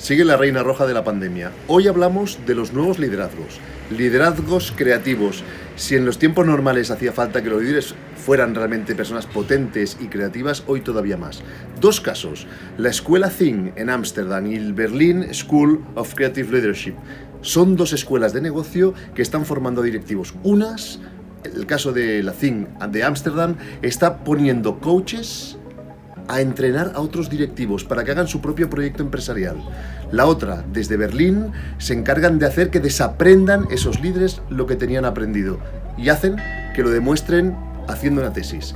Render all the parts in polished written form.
Sigue la reina roja de la pandemia. Hoy hablamos de los nuevos liderazgos. Liderazgos creativos. Si en los tiempos normales hacía falta que los líderes fueran realmente personas potentes y creativas, hoy todavía más. Dos casos. La escuela Think en Ámsterdam y el Berlin School of Creative Leadership. Son dos escuelas de negocio que están formando directivos. El caso de la Think de Ámsterdam, está poniendo coaches a entrenar a otros directivos para que hagan su propio proyecto empresarial. La otra, desde Berlín, se encargan de hacer que desaprendan esos líderes lo que tenían aprendido y hacen que lo demuestren haciendo una tesis.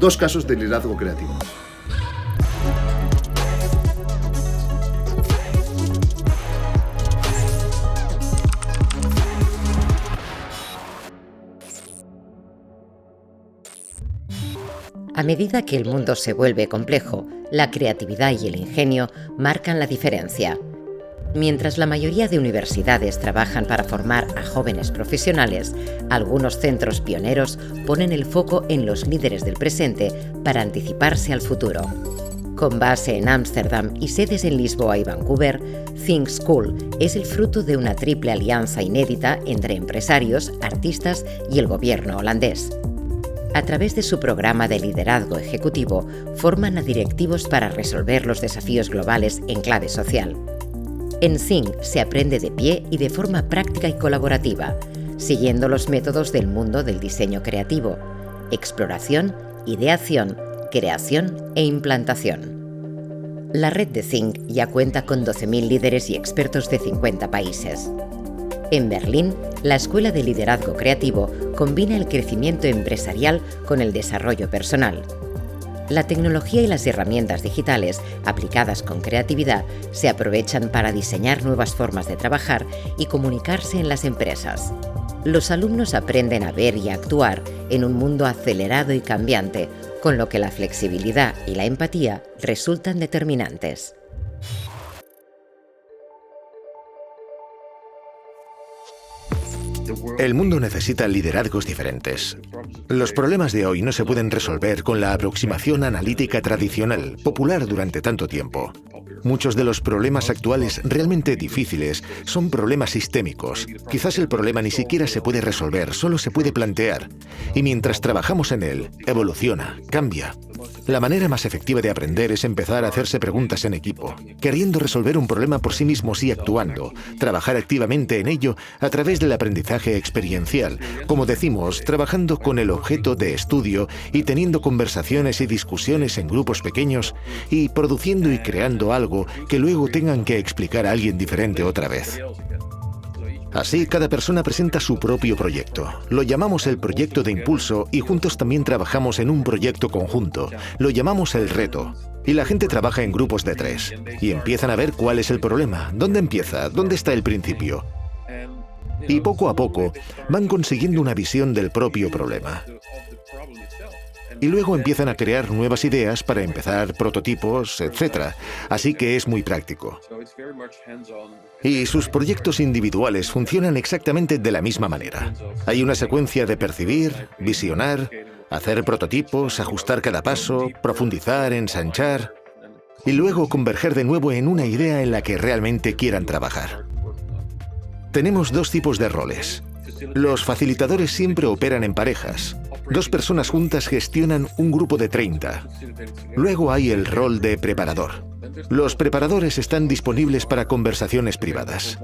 Dos casos de liderazgo creativo. A medida que el mundo se vuelve complejo, la creatividad y el ingenio marcan la diferencia. Mientras la mayoría de universidades trabajan para formar a jóvenes profesionales, algunos centros pioneros ponen el foco en los líderes del presente para anticiparse al futuro. Con base en Ámsterdam y sedes en Lisboa y Vancouver, Think School es el fruto de una triple alianza inédita entre empresarios, artistas y el gobierno holandés. A través de su programa de liderazgo ejecutivo, forman a directivos para resolver los desafíos globales en clave social. En Think se aprende de pie y de forma práctica y colaborativa, siguiendo los métodos del mundo del diseño creativo: exploración, ideación, creación e implantación. La red de Think ya cuenta con 12.000 líderes y expertos de 50 países. En Berlín, la Escuela de Liderazgo Creativo combina el crecimiento empresarial con el desarrollo personal. La tecnología y las herramientas digitales, aplicadas con creatividad, se aprovechan para diseñar nuevas formas de trabajar y comunicarse en las empresas. Los alumnos aprenden a ver y a actuar en un mundo acelerado y cambiante, con lo que la flexibilidad y la empatía resultan determinantes. El mundo necesita liderazgos diferentes. Los problemas de hoy no se pueden resolver con la aproximación analítica tradicional, popular durante tanto tiempo. Muchos de los problemas actuales realmente difíciles son problemas sistémicos. Quizás el problema ni siquiera se puede resolver, solo se puede plantear. Y mientras trabajamos en él, evoluciona, cambia. La manera más efectiva de aprender es empezar a hacerse preguntas en equipo, queriendo resolver un problema por sí mismos y actuando, trabajar activamente en ello a través del aprendizaje experiencial, como decimos, trabajando con el objeto de estudio y teniendo conversaciones y discusiones en grupos pequeños y produciendo y creando algo que luego tengan que explicar a alguien diferente otra vez. Así, cada persona presenta su propio proyecto. Lo llamamos el proyecto de impulso y juntos también trabajamos en un proyecto conjunto. Lo llamamos el reto. Y la gente trabaja en grupos de 3. Y empiezan a ver cuál es el problema, dónde empieza, dónde está el principio. Y poco a poco van consiguiendo una visión del propio problema. Y luego empiezan a crear nuevas ideas para empezar prototipos, etc. Así que es muy práctico. Y sus proyectos individuales funcionan exactamente de la misma manera. Hay una secuencia de percibir, visionar, hacer prototipos, ajustar cada paso, profundizar, ensanchar y luego converger de nuevo en una idea en la que realmente quieran trabajar. Tenemos dos tipos de roles. Los facilitadores siempre operan en parejas. 2 personas juntas gestionan un grupo de 30. Luego hay el rol de preparador. Los preparadores están disponibles para conversaciones privadas.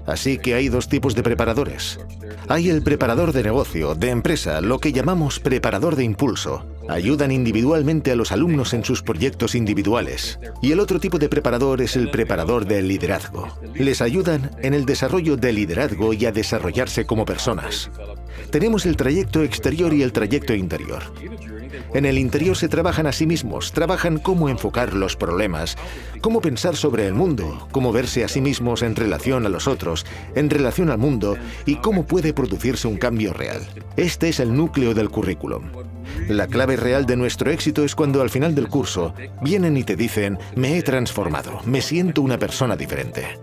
Así que hay 2 tipos de preparadores. Hay el preparador de negocio, de empresa, lo que llamamos preparador de impulso. Ayudan individualmente a los alumnos en sus proyectos individuales. Y el otro tipo de preparador es el preparador de liderazgo. Les ayudan en el desarrollo del liderazgo y a desarrollarse como personas. Tenemos el trayecto exterior y el trayecto interior. En el interior se trabajan a sí mismos, trabajan cómo enfocar los problemas, cómo pensar sobre el mundo, cómo verse a sí mismos en relación a los otros, en relación al mundo y cómo puede producirse un cambio real. Este es el núcleo del currículum. La clave real de nuestro éxito es cuando al final del curso vienen y te dicen: me he transformado, me siento una persona diferente.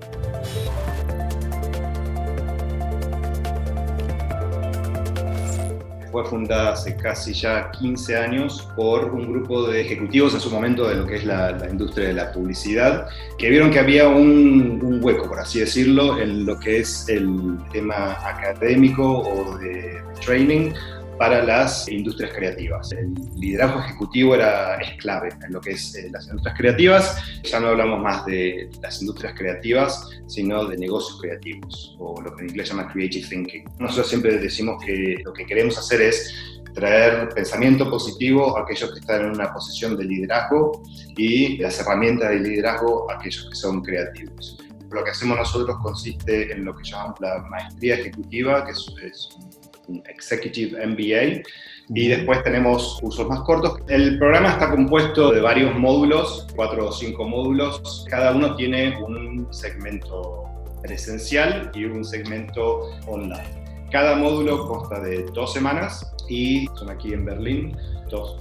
fue fundada hace casi ya 15 años por un grupo de ejecutivos en su momento de lo que es la industria de la publicidad, que vieron que había un hueco, por así decirlo, en lo que es el tema académico o de training para las industrias creativas. El liderazgo ejecutivo es clave en lo que es las industrias creativas. Ya no hablamos más de las industrias creativas, sino de negocios creativos, o lo que en inglés se llama creative thinking. Nosotros siempre decimos que lo que queremos hacer es traer pensamiento positivo a aquellos que están en una posición de liderazgo y las herramientas de liderazgo a aquellos que son creativos. Lo que hacemos nosotros consiste en lo que llamamos la maestría ejecutiva, que es un Executive MBA, y después tenemos cursos más cortos. El programa está compuesto de varios módulos, 4 o 5 módulos. Cada uno tiene un segmento presencial y un segmento online. Cada módulo consta de 2 semanas y son aquí en Berlín,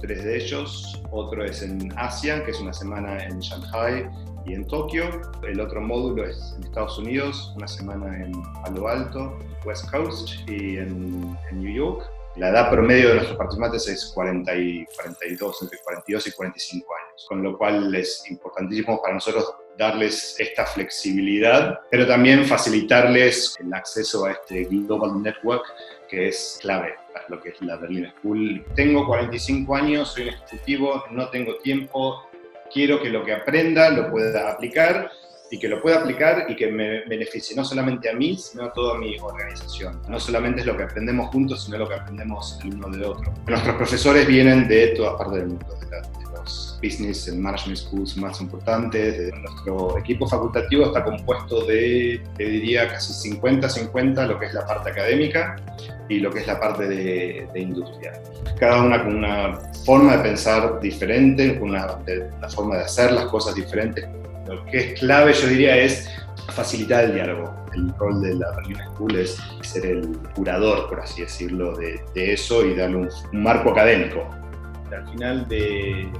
3 de ellos. Otro es en Asia, que es una semana en Shanghai y en Tokio. El otro módulo es en Estados Unidos, una semana en Palo Alto, West Coast y en New York. La edad promedio de nuestros participantes es 42, entre 42 y 45 años, con lo cual es importantísimo para nosotros darles esta flexibilidad, pero también facilitarles el acceso a este Global Network, que es clave para lo que es la Berlin School. Tengo 45 años, soy un ejecutivo, no tengo tiempo, quiero que lo que aprenda lo pueda aplicar y que lo pueda aplicar y que me beneficie no solamente a mí, sino a toda mi organización. No solamente es lo que aprendemos juntos, sino lo que aprendemos el uno del otro. Nuestros profesores vienen de todas partes del mundo, de los business and management schools más importantes. Nuestro equipo facultativo está compuesto de, te diría, casi 50-50, lo que es la parte académica y lo que es la parte de industria. Cada una con una forma de pensar diferente, con una forma de hacer las cosas diferentes. Lo que es clave, yo diría, es facilitar el diálogo. El rol de la Berlin School es ser el curador, por así decirlo, de eso y darle un marco académico. Al final de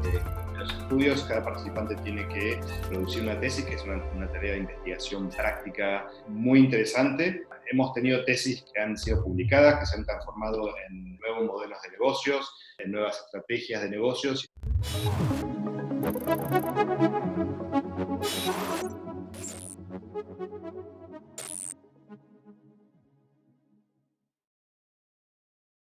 los estudios, cada participante tiene que producir una tesis, que es una tarea de investigación práctica muy interesante. Hemos tenido tesis que han sido publicadas, que se han transformado en nuevos modelos de negocios, en nuevas estrategias de negocios.